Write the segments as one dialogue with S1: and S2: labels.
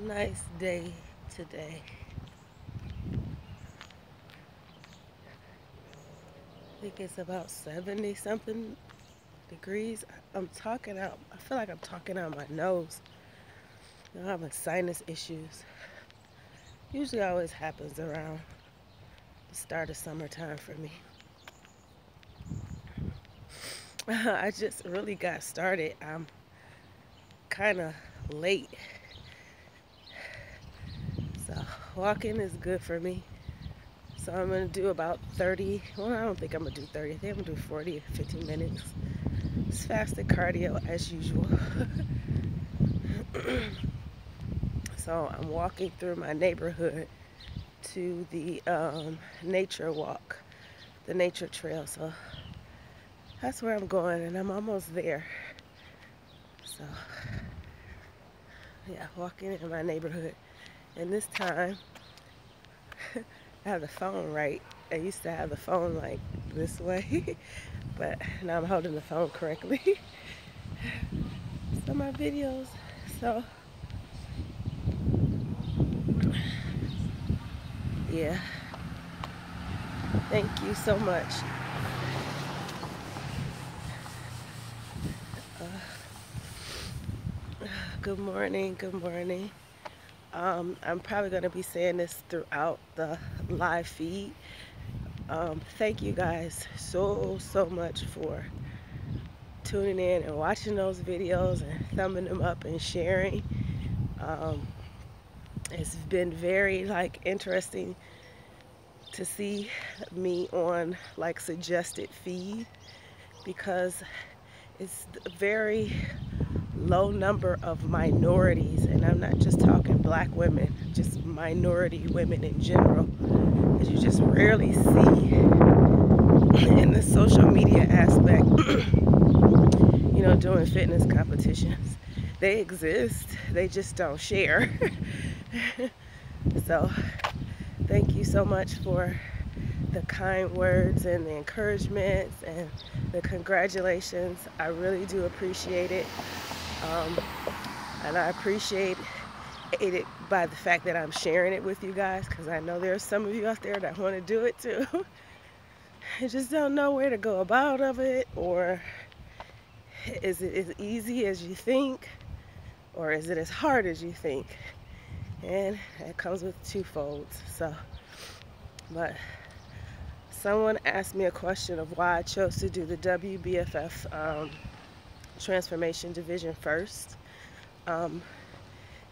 S1: Nice day today. I think it's about 70 something degrees. I'm talking out, I feel like I'm talking out my nose. I'm having sinus issues. Usually always happens around the start of summertime for me. I just really got started. I'm kind of late. So walking is good for me. So I'm going to do about 30. Well, I don't think I'm going to do 30. I think I'm going to do 40 or 15 minutes. It's fasted cardio as usual. So I'm walking through my neighborhood to the nature walk, the nature trail. So that's where I'm going, and I'm almost there. So yeah, walking in my neighborhood. And this time, I have the phone right. I used to have the phone like this way, but now I'm holding the phone correctly. So my videos, so yeah, thank you so much. Good morning, good morning. I'm probably going to be saying this throughout the live feed. Thank you guys so much for tuning in and watching those videos and thumbing them up and sharing. It's been very interesting to see me on suggested feed, because it's a very low number of minorities, and I'm not just talking black women, just minority women in general, that you just rarely see in the social media aspect. Doing fitness competitions. They exist, they just don't share. So thank you so much for the kind words and the encouragements and the congratulations. I really do appreciate it. And I appreciate it by the fact that I'm sharing it with you guys, because I know there are some of you out there that want to do it too. I just don't know where to go about of it, or is it as easy as you think, or is it as hard as you think? And it comes with two folds. So, but someone asked me a question of why I chose to do the WBFF transformation division first.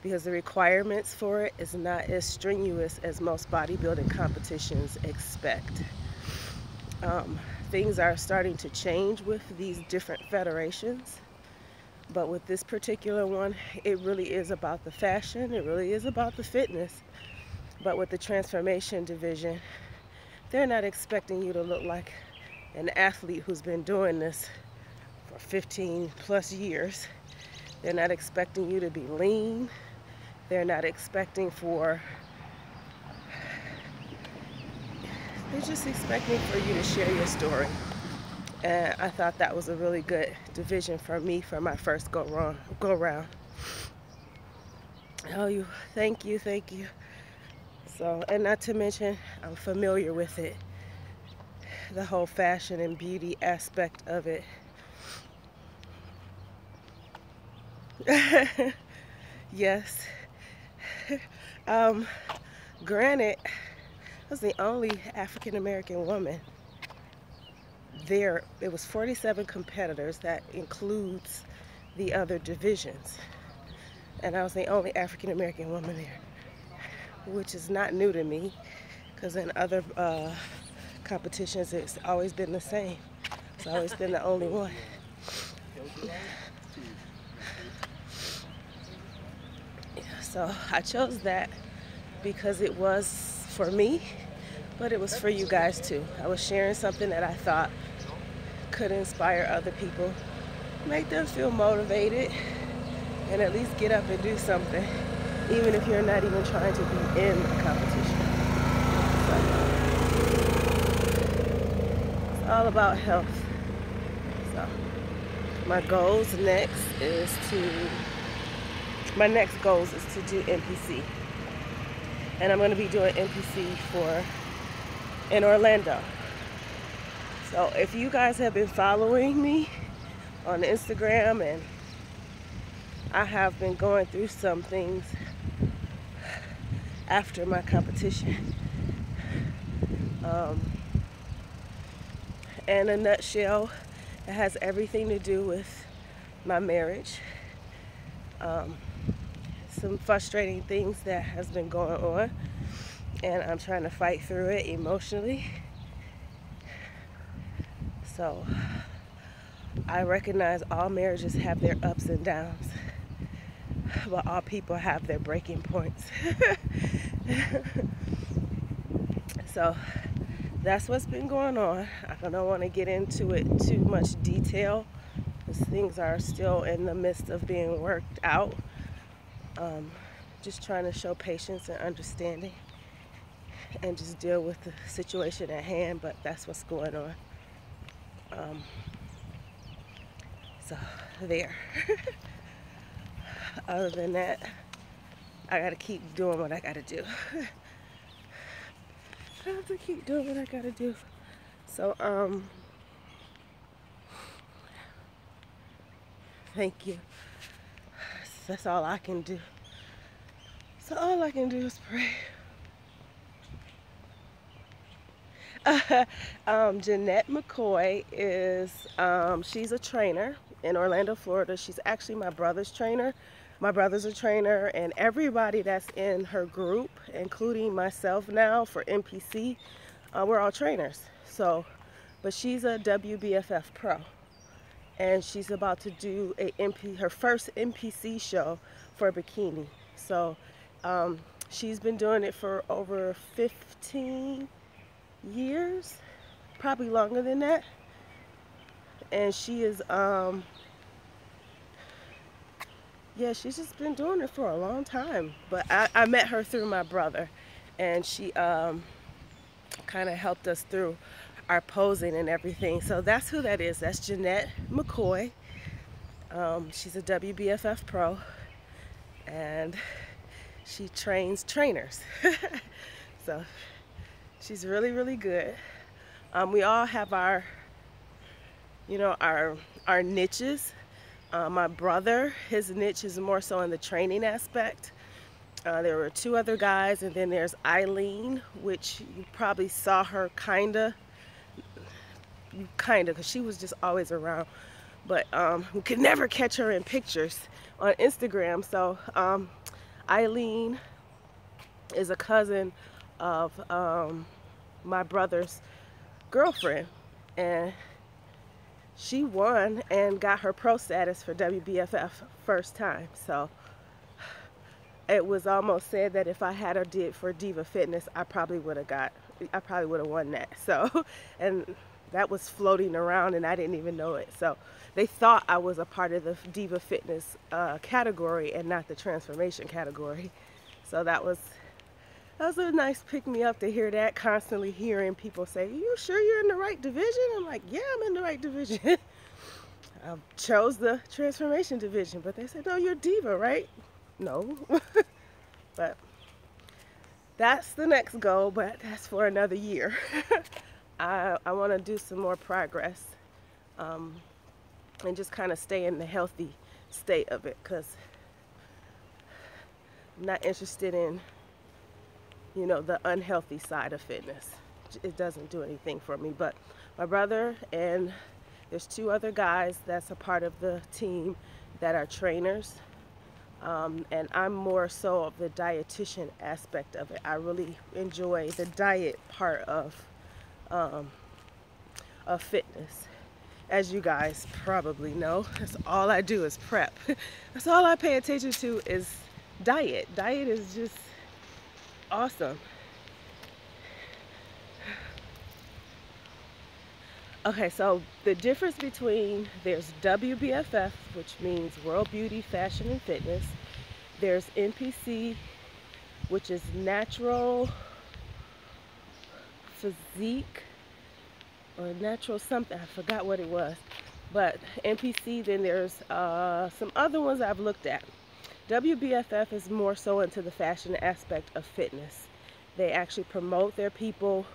S1: Because the requirements for it is not as strenuous as most bodybuilding competitions expect. Things are starting to change with these different federations, but with this particular one, it really is about the fashion, it really is about the fitness. But with the transformation division, they're not expecting you to look like an athlete who's been doing this for 15 plus years. They're not expecting you to be lean. They're not expecting they're just expecting for you to share your story. And I thought that was a really good division for me for my first go round. Oh, thank you. So, and not to mention, I'm familiar with it, the whole fashion and beauty aspect of it. Yes. Granted, I was the only African American woman there. It was 47 competitors. That includes the other divisions. And I was the only African American woman there, which is not new to me, because in other competitions it's always been the same. It's always been the only one. So I chose that because it was for me, but it was for you guys too. I was sharing something that I thought could inspire other people, make them feel motivated, and at least get up and do something, even if you're not even trying to be in a competition. So, it's all about health. So my goals next is to my next goals is to do NPC. And I'm going to be doing NPC in Orlando. So if you guys have been following me on Instagram, and I have been going through some things after my competition. In a nutshell, it has everything to do with my marriage. Some frustrating things that has been going on, and I'm trying to fight through it emotionally. So I recognize all marriages have their ups and downs, but all people have their breaking points. So that's what's been going on. I don't want to get into it too much detail because things are still in the midst of being worked out. Just trying to show patience and understanding and just deal with the situation at hand, but that's what's going on. So there. Other than that, I gotta keep doing what I gotta do. I have to keep doing what I gotta do. So, thank you. That's all I can do. So all I can do is pray. Jeanette McCoy is, she's a trainer in Orlando, Florida. She's actually my brother's trainer. My brother's a trainer, and everybody that's in her group, including myself now for NPC, we're all trainers. So, but she's a WBFF pro, and she's about to do her first NPC show for bikini. So, she's been doing it for over 15 years, probably longer than that, and she is yeah, she's just been doing it for a long time. But I met her through my brother, and she kind of helped us through our posing and everything. So that's who that is. That's Jeanette McCoy. She's a WBFF pro, and she trains trainers. So she's really, really good. We all have our, you know, our niches. My brother, his niche is more so in the training aspect. There were two other guys, and then there's Eileen, which you probably saw her kinda, because she was just always around. But we could never catch her in pictures on Instagram. So Eileen is a cousin of my brother's girlfriend, and she won and got her pro status for WBFF first time. So it was almost said that if I had her did for Diva Fitness, I probably would have won that. So, and that was floating around and I didn't even know it. So they thought I was a part of the Diva Fitness category and not the transformation category. So that was a nice pick-me-up to hear that, constantly hearing people say, "You sure you're in the right division?" I'm like, yeah, I'm in the right division. I chose the transformation division, but they said, "No, you're Diva, right?" No. But that's the next goal, but that's for another year. I want to do some more progress and just kind of stay in the healthy state of it, because I'm not interested in, you know, the unhealthy side of fitness. It doesn't do anything for me. But my brother, and there's two other guys that's a part of the team that are trainers, and I'm more so of the dietitian aspect of it. I really enjoy the diet part of fitness. As you guys probably know, that's all I do is prep. That's all I pay attention to is diet. Diet is just awesome. Okay, so the difference between, there's WBFF, which means World Beauty, Fashion, and Fitness. There's NPC, which is Natural Physique, or Natural something, I forgot what it was. But NPC, then there's some other ones I've looked at. WBFF is more so into the fashion aspect of fitness. They actually promote their people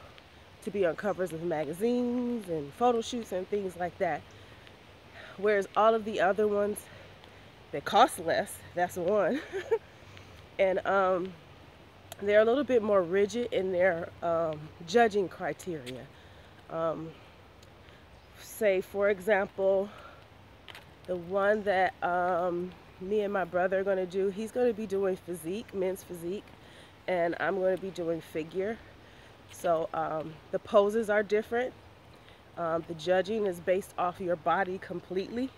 S1: to be on covers of magazines and photo shoots and things like that. Whereas all of the other ones, they cost less, that's one. And they're a little bit more rigid in their judging criteria. Say, for example, the one that me and my brother are going to do, he's going to be doing physique, men's physique, and I'm going to be doing figure. So the poses are different. The judging is based off your body completely.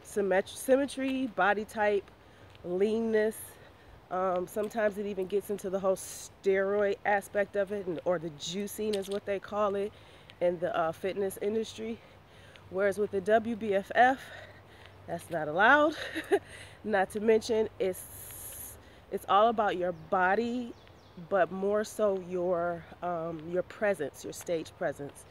S1: Symmetry, body type, leanness. Sometimes it even gets into the whole steroid aspect of it, or the juicing is what they call it in the fitness industry. Whereas with the WBFF, that's not allowed. Not to mention, it's all about your body, but more so your presence, your stage presence,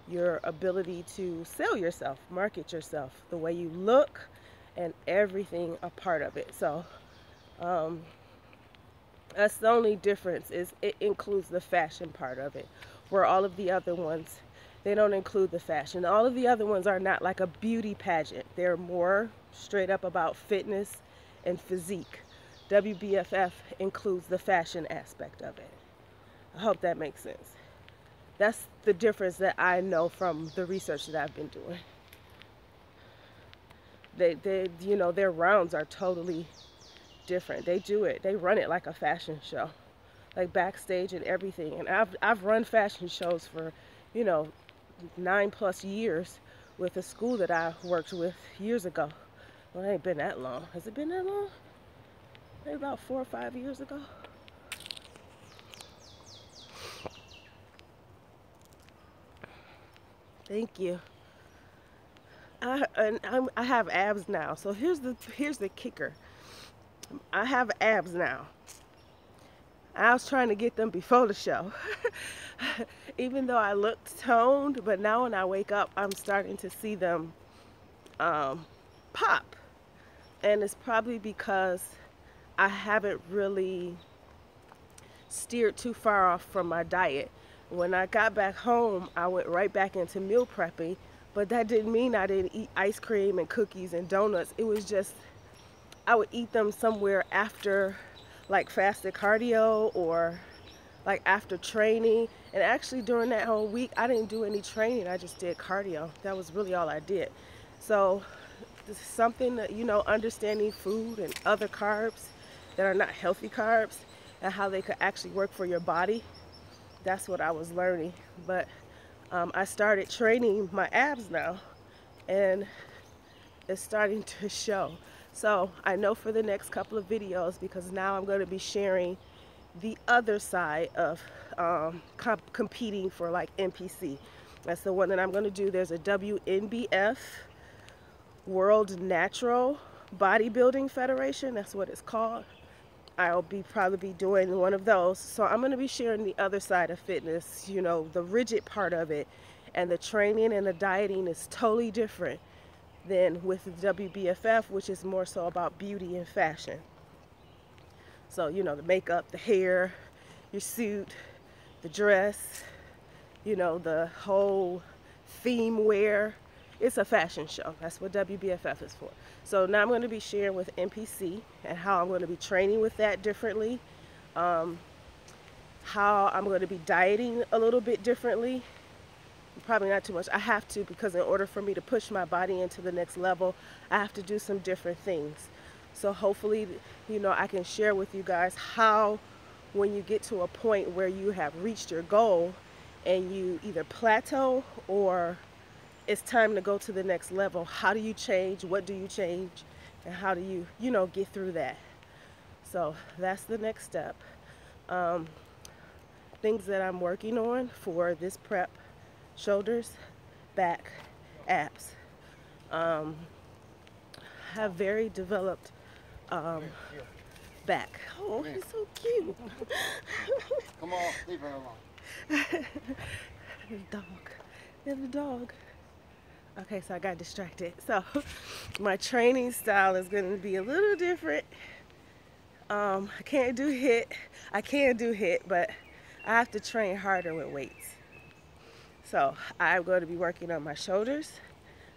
S1: your ability to sell yourself, market yourself, the way you look, and everything a part of it. So that's the only difference, is it includes the fashion part of it, where all of the other ones, they don't include the fashion. All of the other ones are not like a beauty pageant. They're more straight up about fitness and physique. WBFF includes the fashion aspect of it. I hope that makes sense. That's the difference that I know from the research that I've been doing. They you know, their rounds are totally different. They run it like a fashion show, like backstage and everything. And I've run fashion shows for, you know, 9+ years with a school that I worked with years ago. Well, it ain't been that long. Has it been that long? Maybe about 4 or 5 years ago. Thank you. I have abs now. So here's the kicker. I have abs now. I was trying to get them before the show. Even though I looked toned, but now when I wake up, I'm starting to see them pop. And it's probably because I haven't really steered too far off from my diet. When I got back home, I went right back into meal prepping, but that didn't mean I didn't eat ice cream and cookies and donuts. It was just, I would eat them somewhere after, like fasted cardio, or like after training. And actually during that whole week, I didn't do any training. I just did cardio. That was really all I did. So this is something that, you know, understanding food and other carbs that are not healthy carbs and how they could actually work for your body. That's what I was learning. But I started training my abs now, and it's starting to show. So I know for the next couple of videos, because now I'm going to be sharing the other side of competing for like NPC. That's the one that I'm going to do. There's a WNBF, World Natural Bodybuilding Federation. That's what it's called. I'll probably be doing one of those. So I'm going to be sharing the other side of fitness, you know, the rigid part of it. And the training and the dieting is totally different than with the WBFF, which is more so about beauty and fashion. So, you know, the makeup, the hair, your suit, the dress, you know, the whole theme wear. It's a fashion show. That's what WBFF is for. So now I'm going to be sharing with NPC and how I'm going to be training with that differently. How I'm going to be dieting a little bit differently. Probably not too much. I have to, because in order for me to push my body into the next level, I have to do some different things. So hopefully, you know, I can share with you guys how, when you get to a point where you have reached your goal and you either plateau or it's time to go to the next level, how do you change? What do you change? And how do you, you know, get through that? So that's the next step. Things that I'm working on for this prep: shoulders, back, abs. Have very developed back. Oh, he's so cute.
S2: Come on, leave her alone.
S1: The dog. There's the dog. Okay, so I got distracted. So my training style is going to be a little different. I can't do HIIT. I can do HIIT, but I have to train harder with weights. So I'm going to be working on my shoulders.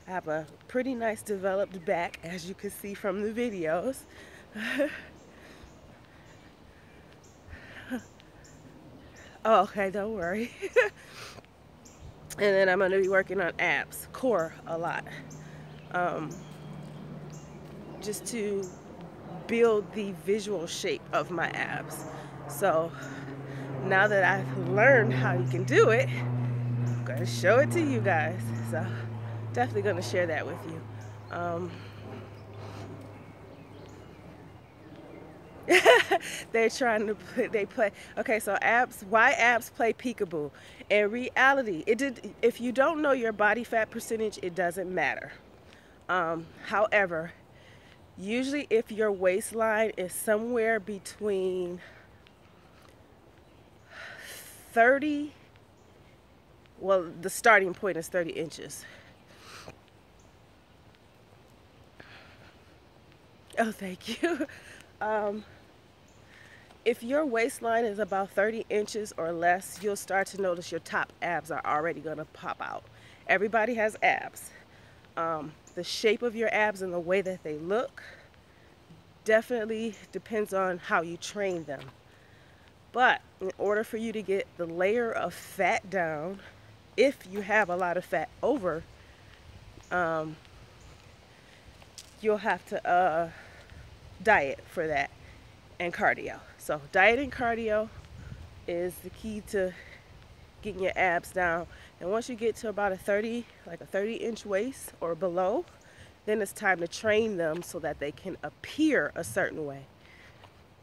S1: I have a pretty nice developed back, as you can see from the videos. Oh, okay, don't worry. And then I'm going to be working on abs, core a lot, just to build the visual shape of my abs. So now that I've learned how you can do it, I'm going to show it to you guys. So definitely going to share that with you. They're trying to play. Okay, so why abs play peekaboo? In reality, if you don't know your body fat percentage, it doesn't matter. However, usually if your waistline is somewhere between 30, well, the starting point is 30 inches. Oh, thank you. If your waistline is about 30 inches or less, you'll start to notice your top abs are already going to pop out. Everybody has abs. The shape of your abs and the way that they look definitely depends on how you train them. But in order for you to get the layer of fat down, if you have a lot of fat over, you'll have to diet for that, and cardio. So diet and cardio is the key to getting your abs down. And once you get to about a 30-inch waist or below, then it's time to train them so that they can appear a certain way.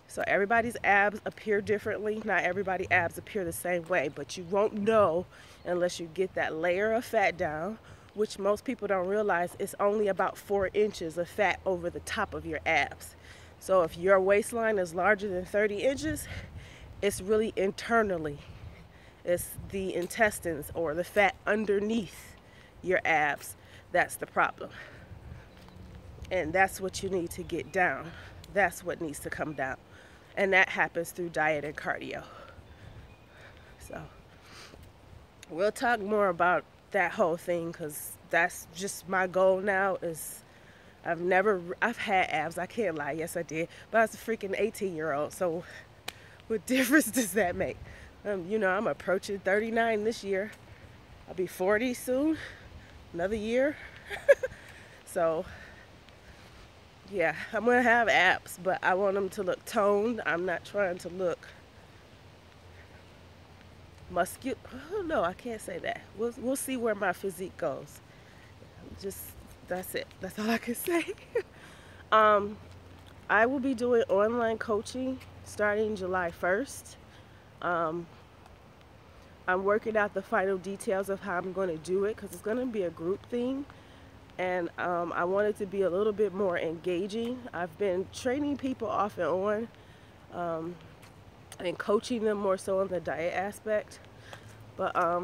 S1: So everybody's abs appear differently. Not everybody's abs appear the same way, but you won't know unless you get that layer of fat down, which most people don't realize is only about 4 inches of fat over the top of your abs. So if your waistline is larger than 30 inches, it's really internally. It's the intestines or the fat underneath your abs that's the problem. And that's what you need to get down. That's what needs to come down. And that happens through diet and cardio. So we'll talk more about that whole thing, because that's just my goal now. I've had abs, I can't lie, yes I did, but I was a freaking 18-year-old, so what difference does that make? You know, I'm approaching 39 this year. I'll be 40 soon, another year. So yeah, I'm gonna have abs, but I want them to look toned. I'm not trying to look muscular. Oh no, I can't say that. We'll see where my physique goes. That's it. That's all I can say. I will be doing online coaching starting July 1st. I'm working out the final details of how I'm going to do it, because it's going to be a group thing. And I want it to be a little bit more engaging. I've been training people off and on and coaching them more so on the diet aspect. But I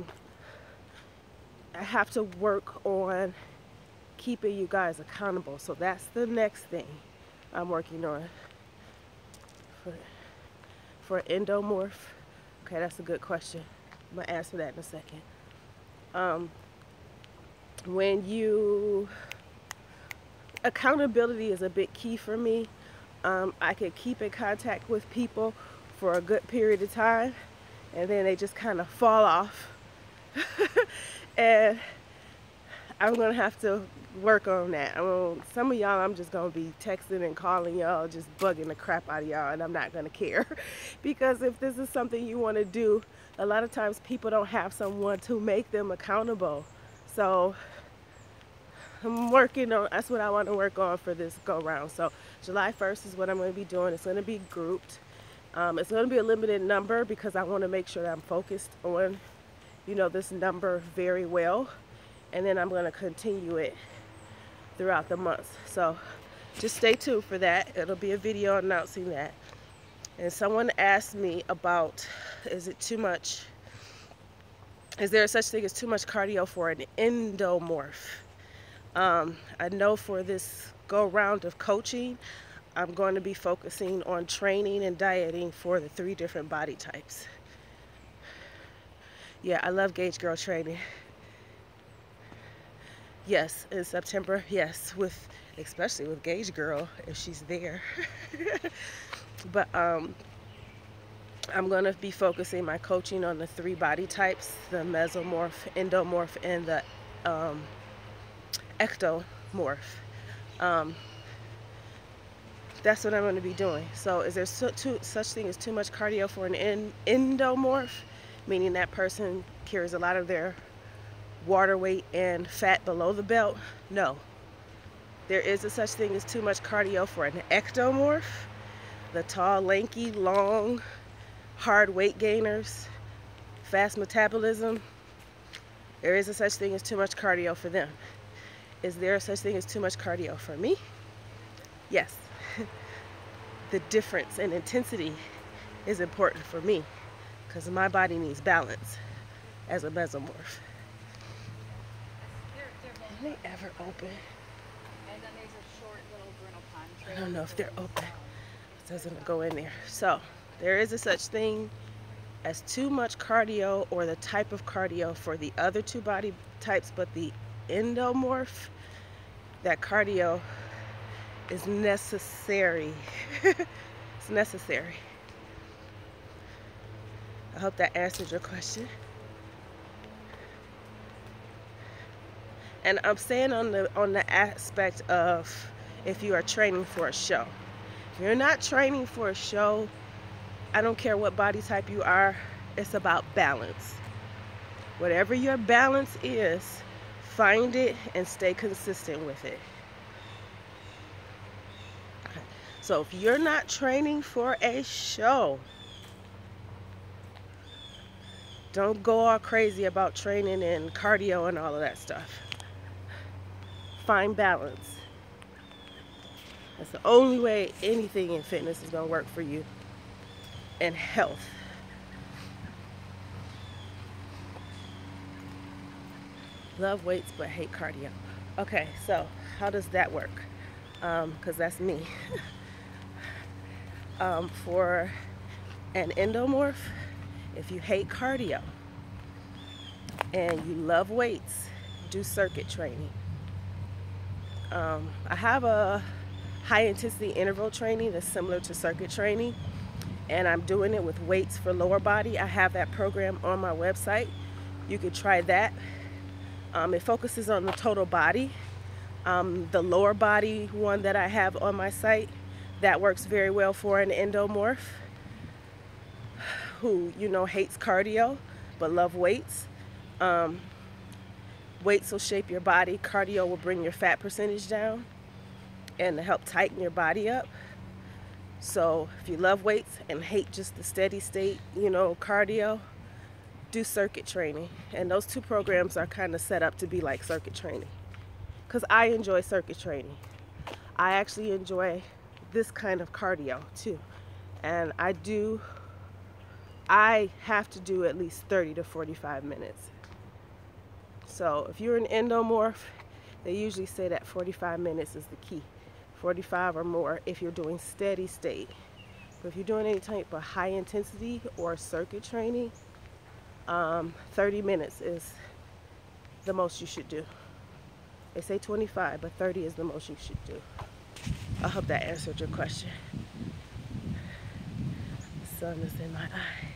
S1: have to work on keeping you guys accountable. So that's the next thing I'm working on for endomorph. Okay, that's a good question. I'm gonna answer that in a second. Accountability is a big key for me. I can keep in contact with people for a good period of time, and then they just kind of fall off. And I'm gonna have to work on that. Some of y'all, I'm just gonna be texting and calling y'all, just bugging the crap out of y'all, and I'm not gonna care. Because if this is something you want to do, a lot of times people don't have someone to make them accountable. So I'm working on, that's what I want to work on for this go round. So July 1st is what I'm going to be doing. It's going to be grouped. It's going to be a limited number, because I want to make sure that I'm focused on, you know, this number very well. And then I'm going to continue it throughout the month. So just stay tuned for that. It'll be a video announcing that. And someone asked me about, is there such thing as too much cardio for an endomorph? I know for this go round of coaching, I'm going to be focusing on training and dieting for the 3 different body types. Yeah, I love Gauge Girl training. Yes, in September, yes, especially with Gauge Girl if she's there. But I'm going to be focusing my coaching on the 3 body types, the mesomorph, endomorph, and the ectomorph. That's what I'm going to be doing. So is there such thing as too much cardio for an endomorph, meaning that person carries a lot of their water weight and fat below the belt? No. There is a such thing as too much cardio for an ectomorph, the tall, lanky, long, hard weight gainers, fast metabolism. There is a such thing as too much cardio for them. Is there a such thing as too much cardio for me? Yes. The difference in intensity is important for me because my body needs balance as a mesomorph. Are they ever open?
S3: And then there's a short little vernal pond trail.
S1: I don't know if they're open. It doesn't go in there. So there is a such thing as too much cardio or the type of cardio for the other 2 body types, but the endomorph, that cardio is necessary. It's necessary. I hope that answered your question. And I'm saying on the aspect of if you are training for a show. If you're not training for a show, I don't care what body type you are, it's about balance. Whatever your balance is, find it and stay consistent with it. So if you're not training for a show, don't go all crazy about training and cardio and all of that stuff. Find balance. That's the only way anything in fitness is going to work for you and health. Love weights but hate cardio. Okay, so how does that work? Because that's me. For an endomorph, if you hate cardio and you love weights, do circuit training. I have a high intensity interval training that's similar to circuit training, and I'm doing it with weights for lower body. I have that program on my website. You could try that. It focuses on the total body. The lower body one that I have on my site, that works very well for an endomorph who, you know, hates cardio but love weights. Weights will shape your body. Cardio will bring your fat percentage down and help tighten your body up. So if you love weights and hate just the steady state, you know, cardio, do circuit training. And those 2 programs are kind of set up to be like circuit training, because I enjoy circuit training. I actually enjoy this kind of cardio too, and I have to do at least 30 to 45 minutes. So if you're an endomorph, they usually say that 45 minutes is the key. 45 or more if you're doing steady state. But if you're doing any type of high intensity or circuit training, 30 minutes is the most you should do. They say 25, but 30 is the most you should do. I hope that answered your question. The sun is in my eye.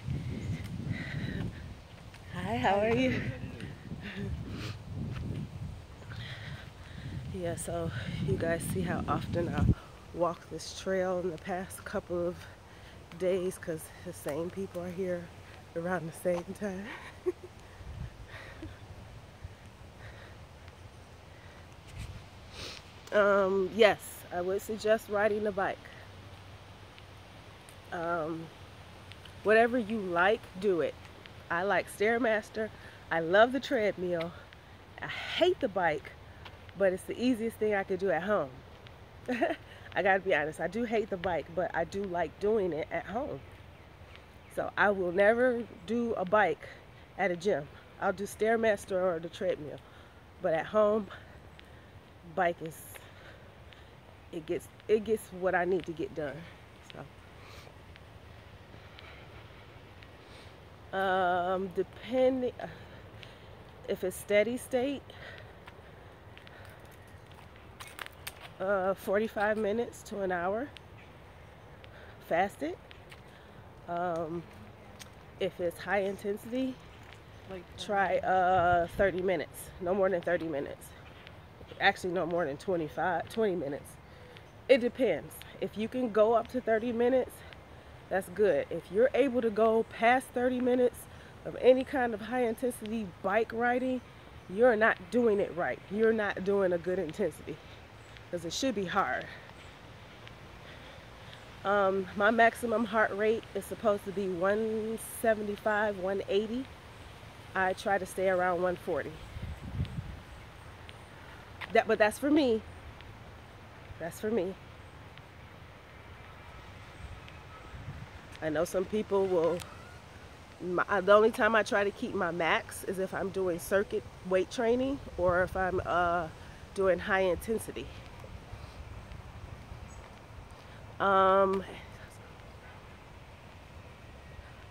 S1: Hi, how are you? Yeah, so you guys see how often I walk this trail in the past couple of days, because the same people are here around the same time. Yes, I would suggest riding the bike. Whatever you like, do it. I like Stairmaster. I love the treadmill. I hate the bike, but it's the easiest thing I could do at home. I gotta be honest, I do hate the bike, but I do like doing it at home. So I will never do a bike at a gym. I'll do Stairmaster or the treadmill. But at home, bike is, it gets what I need to get done. So depending if it's steady state, 45 minutes to an hour fasted. If it's high intensity, try 30 minutes, no more than 30 minutes. Actually, no more than 20 minutes. It depends. If you can go up to 30 minutes, that's good. If you're able to go past 30 minutes of any kind of high intensity bike riding, you're not doing it right. You're not doing a good intensity, because it should be hard. My maximum heart rate is supposed to be 175, 180. I try to stay around 140. But that's for me. That's for me. I know some people will, the only time I try to keep my max is if I'm doing circuit weight training or if I'm doing high intensity.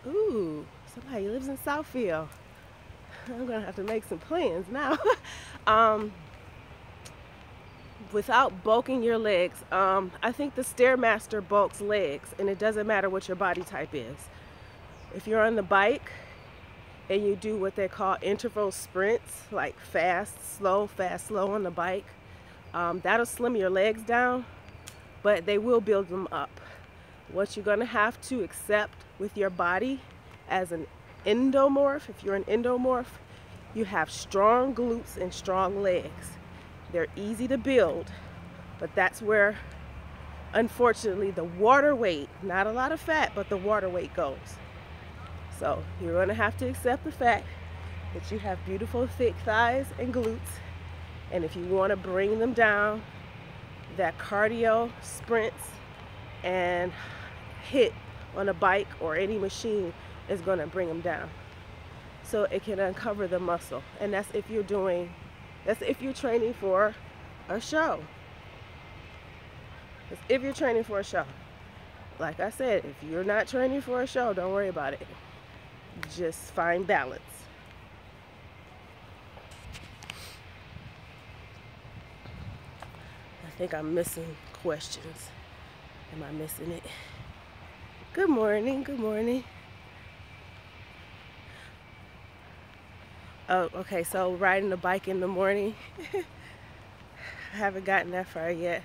S1: Ooh, somebody lives in Southfield. I'm gonna have to make some plans now. Without bulking your legs, I think the Stairmaster bulks legs, and it doesn't matter what your body type is. If you're on the bike and you do what they call interval sprints, like fast, slow on the bike, that'll slim your legs down, but they will build them up. What you're gonna have to accept with your body as an endomorph, if you're an endomorph, you have strong glutes and strong legs. They're easy to build, but that's where, unfortunately, the water weight, not a lot of fat, but the water weight goes. So you're gonna have to accept the fact that you have beautiful thick thighs and glutes, and if you wanna bring them down, that cardio sprints and hit on a bike or any machine is gonna bring them down. So it can uncover the muscle, and that's if you're training for a show. That's if you're training for a show. Like I said, if you're not training for a show, don't worry about it. Just find balance. I think I'm missing questions. Am I missing it? Good morning, good morning. Oh, okay, so riding the bike in the morning. I haven't gotten that far yet.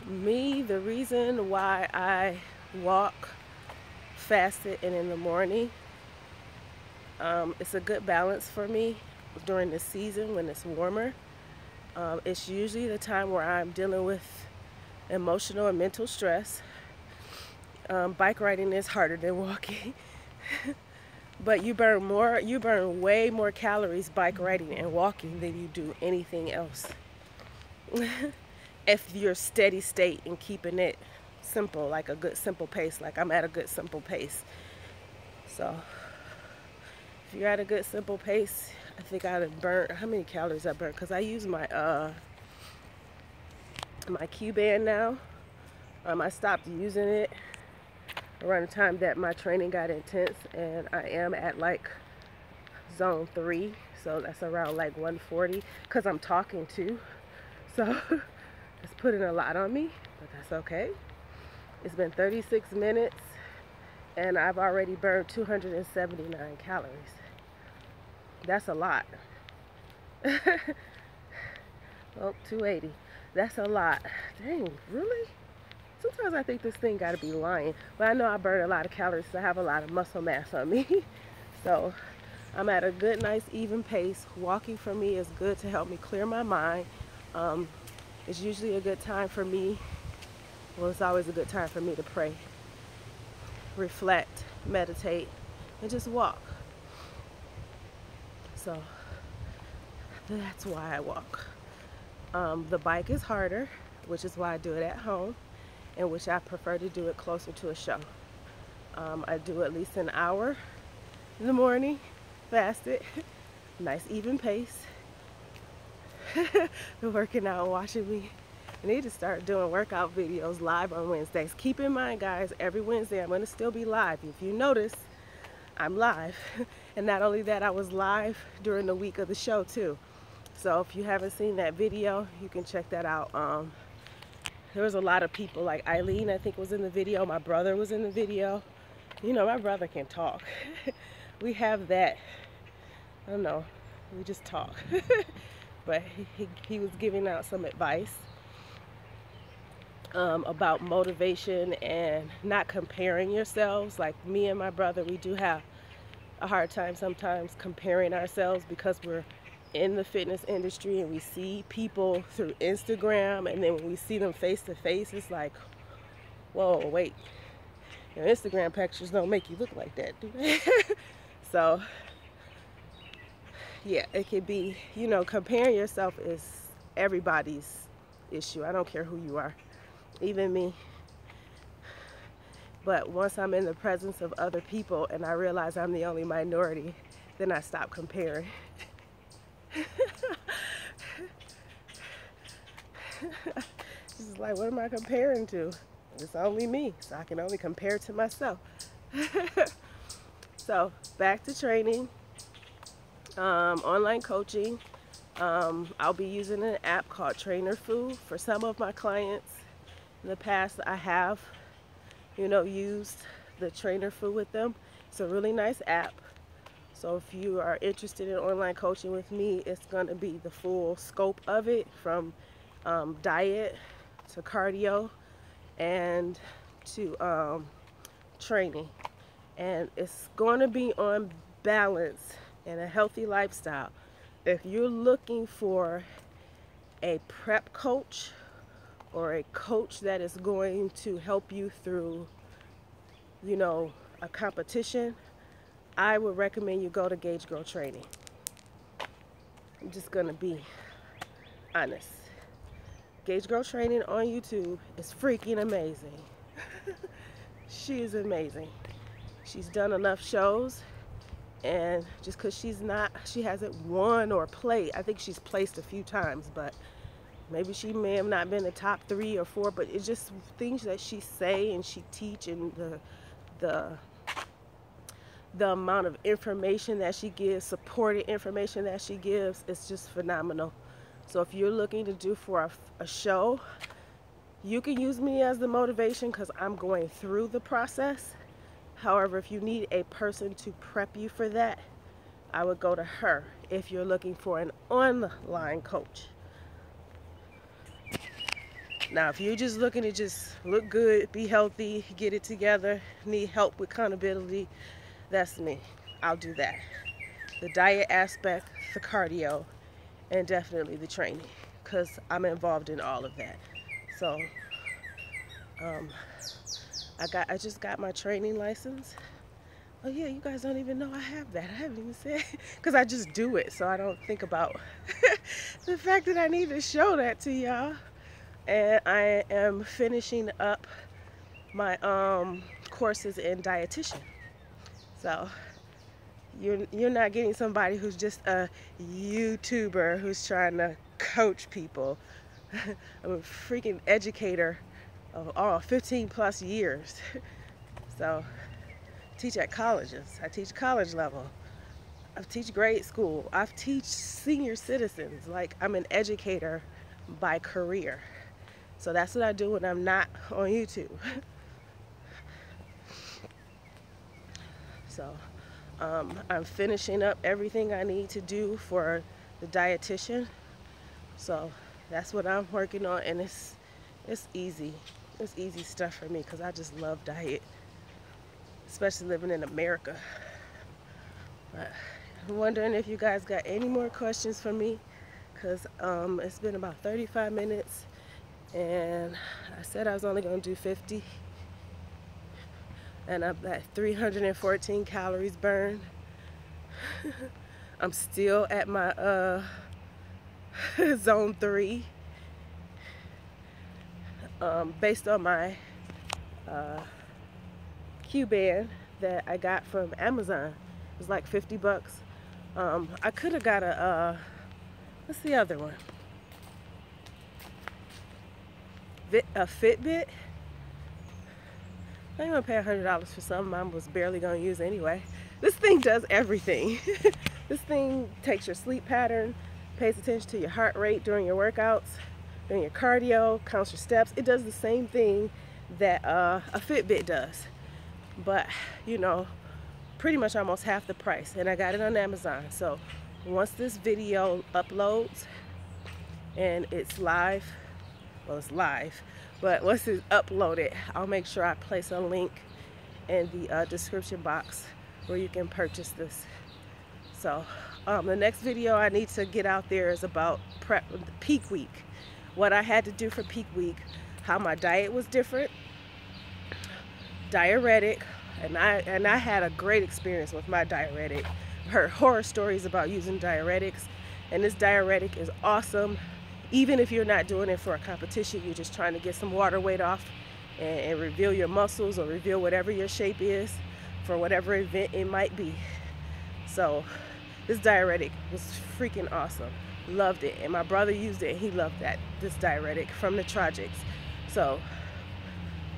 S1: Me, the reason why I walk fasted and in the morning, it's a good balance for me during the season when it's warmer. It's usually the time where I'm dealing with emotional and mental stress. Bike riding is harder than walking. But you burn way more calories bike riding and walking than you do anything else. If you're steady state and keeping it simple, like a good simple pace, like I'm at a good simple pace. So if you're at a good simple pace, I think I'd have burnt, how many calories I burnt? Because I use my my Q-band now. I stopped using it around the time that my training got intense, and I am at like zone 3, so that's around like 140, because I'm talking too, so it's putting a lot on me, but that's okay. It's been 36 minutes and I've already burned 279 calories. That's a lot. Well, 280. That's a lot. Dang, really? Sometimes I think this thing got to be lying. But I know I burn a lot of calories, so I have a lot of muscle mass on me. So I'm at a good, nice, even pace. Walking for me is good to help me clear my mind. It's usually a good time for me. Well, it's always a good time for me to pray, reflect, meditate, and just walk. So that's why I walk. The bike is harder. which is why I do it at home, and which I prefer to do it closer to a show. I do at least an hour in the morning, fasted, nice even pace. Been working out and watching me. I need to start doing workout videos live on Wednesdays. Keep in mind, guys, every Wednesday I'm going to still be live. If you notice, I'm live. And not only that, I was live during the week of the show too. So if you haven't seen that video, you can check that out. There was a lot of people, like Eileen, I think, was in the video. My brother was in the video. You know, my brother can talk. We have that. I don't know. We just talk. But he was giving out some advice about motivation and not comparing yourselves. Like me and my brother, we do have a hard time sometimes comparing ourselves because we're in the fitness industry and we see people through Instagram, and then when we see them face to face, it's like, whoa, wait, your Instagram pictures don't make you look like that, do they? So yeah, it could be, you know, comparing yourself is everybody's issue. I don't care who you are, even me. But once I'm in the presence of other people and I realize I'm the only minority, then I stop comparing. It's like, what am I comparing to? It's only me, so I can only compare to myself. So back to training, online coaching. I'll be using an app called Trainer Fu for some of my clients. In the past, I have, you know, used the Trainer Fu with them. It's a really nice app. So if you are interested in online coaching with me, it's going to be the full scope of it, from diet to cardio and to training. And it's going to be on balance and a healthy lifestyle. If you're looking for a prep coach or a coach that is going to help you through, you know, a competition, I would recommend you go to Gauge Girl Training. I'm just gonna be honest. Gauge Girl Training on YouTube is freaking amazing. She is amazing. She's done enough shows, and just because she hasn't won or played, I think she's placed a few times, but maybe she may have not been the top 3 or 4, but it's just things that she say and she teach, and the amount of information that she gives, supported information that she gives, is just phenomenal. So if you're looking to do for a show, you can use me as the motivation because I'm going through the process. However, if you need a person to prep you for that, I would go to her if you're looking for an online coach. Now, if you're just looking to just look good, be healthy, get it together, need help with accountability, that's me. I'll do that. The diet aspect, the cardio, and definitely the training, because I'm involved in all of that. So I just got my training license. Oh yeah, you guys don't even know I have that. I haven't even said, because I just do it, so I don't think about the fact that I need to show that to y'all. And I am finishing up my courses in dietitian. So you're not getting somebody who's just a YouTuber who's trying to coach people. I'm a freaking educator of 15 plus years. So I teach at colleges. I teach college level. I teach grade school. I teach senior citizens. Like, I'm an educator by career. So that's what I do when I'm not on YouTube. So I'm finishing up everything I need to do for the dietitian. So that's what I'm working on, and it's easy. It's easy stuff for me because I just love diet, especially living in America. But I'm wondering if you guys got any more questions for me, because it's been about 35 minutes, and I said I was only going to do 50. And I'm at 314 calories burned. I'm still at my zone 3. based on my Q-band that I got from Amazon. It was like 50 bucks. I could have got what's the other one? A Fitbit. I'm gonna pay $100 for something I was barely gonna use anyway. This thing does everything. This thing takes your sleep pattern, pays attention to your heart rate during your workouts, during your cardio, counts your steps. It does the same thing that a Fitbit does, but you know, pretty much almost half the price. And I got it on Amazon. So once this video uploads and it's live, well, it's live, but once it's uploaded, I'll make sure I place a link in the description box where you can purchase this. So the next video I need to get out there is about peak week, what I had to do for peak week, how my diet was different, diuretic, and I had a great experience with my diuretic. I heard horror stories about using diuretics, and this diuretic is awesome. Even if you're not doing it for a competition, you're just trying to get some water weight off and reveal your muscles or reveal whatever your shape is for whatever event it might be. So this diuretic was freaking awesome. Loved it. And my brother used it and he loved this diuretic from NATROGIX. So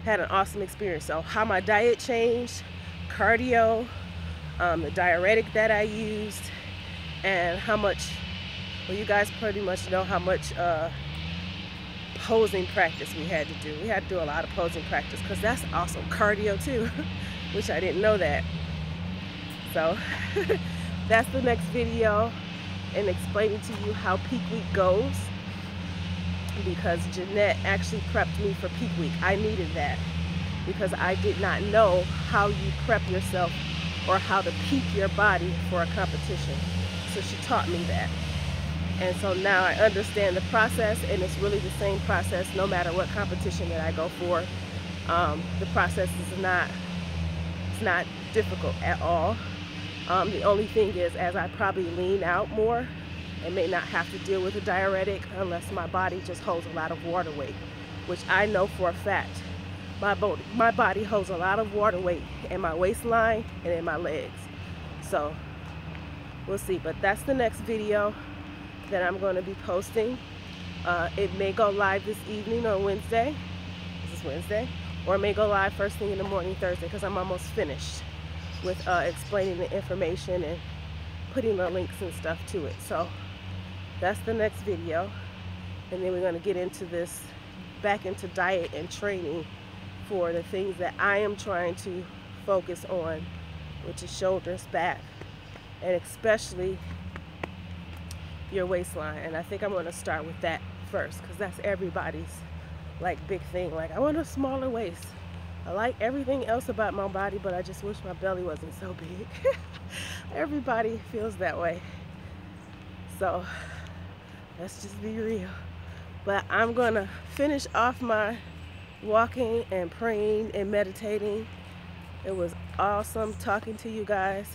S1: had an awesome experience. So how my diet changed, cardio, the diuretic that I used, and how much, well, you guys pretty much know how much posing practice we had to do. We had to do a lot of posing practice because that's also cardio too, which I didn't know that. So that's the next video, and explaining to you how peak week goes, because Jeanette actually prepped me for peak week. I needed that because I did not know how you prep yourself or how to peak your body for a competition. So she taught me that. And so now I understand the process, and it's really the same process no matter what competition that I go for. The process is not difficult at all. The only thing is, as I probably lean out more, I may not have to deal with a diuretic unless my body just holds a lot of water weight, which I know for a fact. My body holds a lot of water weight in my waistline and in my legs. So we'll see, but that's the next video that I'm going to be posting. It may go live this evening on Wednesday. This is Wednesday. Or it may go live first thing in the morning Thursday, because I'm almost finished with explaining the information and putting the links and stuff to it. So that's the next video. And then we're going to get into this, back into diet and training for the things that I am trying to focus on, which is shoulders, back, and especially your waistline. And I think I'm going to start with that first, because that's everybody's like big thing. Like, I want a smaller waist. I like everything else about my body, but I just wish my belly wasn't so big. Everybody feels that way. So let's just be real. But I'm gonna finish off my walking and praying and meditating. It was awesome talking to you guys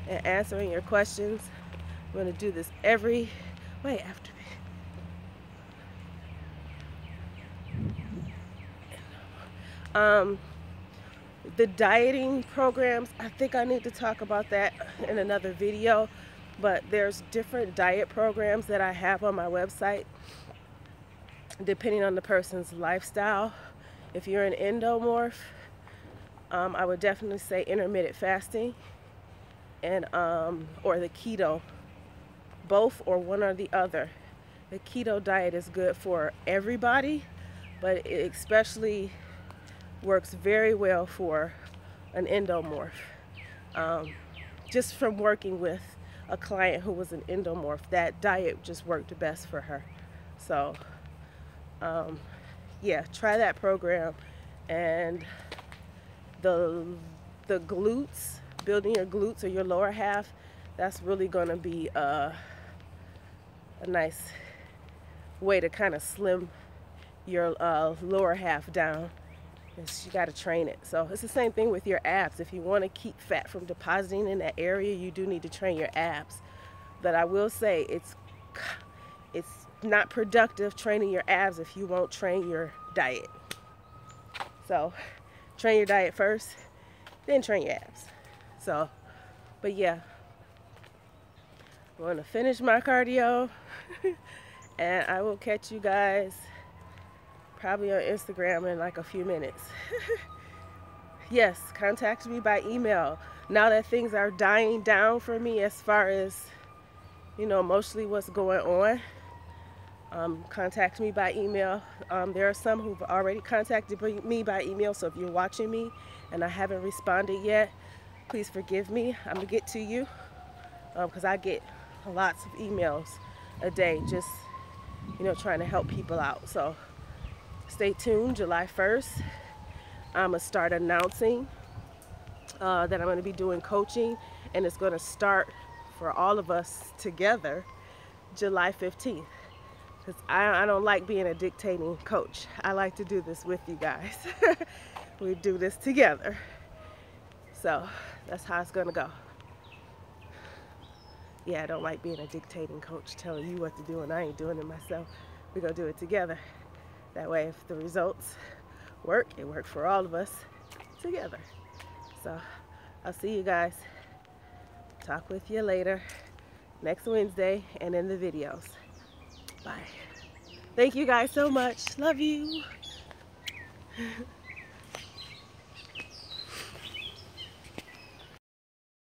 S1: and answering your questions. I'm gonna do this after me. The dieting programs, I think I need to talk about that in another video, but there's different diet programs that I have on my website depending on the person's lifestyle. If you're an endomorph, I would definitely say intermittent fasting and or the keto, both or one or the other. The keto diet is good for everybody, but it especially works very well for an endomorph. Just from working with a client who was an endomorph, that diet just worked the best for her. So yeah, try that program. And the glutes, building your glutes or your lower half, that's really gonna be a nice way to kind of slim your lower half down. You got to train it. So it's the same thing with your abs. If you want to keep fat from depositing in that area, you do need to train your abs. But I will say it's not productive training your abs if you won't train your diet. So train your diet first, then train your abs. So, but yeah, I'm gonna finish my cardio and I will catch you guys probably on Instagram in like a few minutes. Yes, contact me by email. Now that things are dying down for me as far as, you know, emotionally what's going on, contact me by email. There are some who've already contacted me by email, so if you're watching me and I haven't responded yet, please forgive me. I'm gonna get to you because I get lots of emails a day just, you know, trying to help people out. So stay tuned. July 1st, I'm gonna start announcing that I'm gonna be doing coaching, and it's gonna start for all of us together July 15th. Because I don't like being a dictating coach. I like to do this with you guys. We do this together. So that's how it's gonna go. Yeah, I don't like being a dictating coach, telling you what to do and I ain't doing it myself. We're gonna do it together. That way if the results work, it worked for all of us together. So I'll see you guys. Talk with you later next Wednesday and in the videos. Bye. Thank you guys so much. Love you.